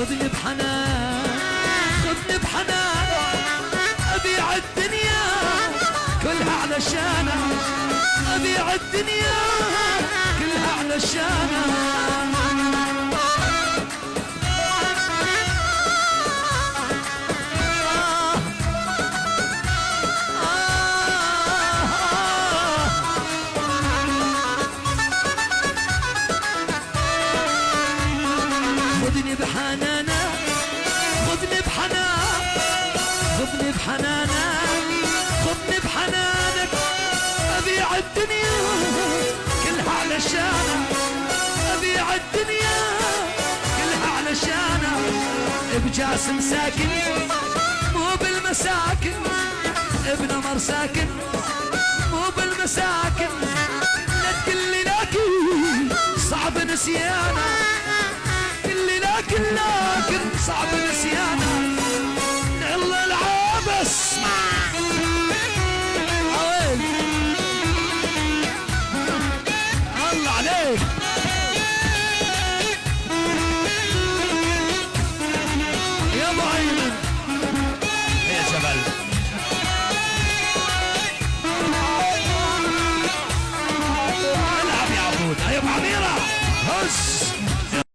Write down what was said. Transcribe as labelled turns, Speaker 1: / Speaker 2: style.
Speaker 1: خذني بحنان خذني بحنان أبيع الدنيا كلها علشانك أبيع الدنيا كلها علشانك خذني بحنانك خذني بحنانك خذني بحنانك خذني بحنانك أبيع الدنيا كلها علشانك أبيع الدنيا كلها علشانك بجاسم ساكن مو بالمساكن ابن مر ساكن مو بالمساكن لا تقلي لكن صعب نسيانك لكن صعب نسيانك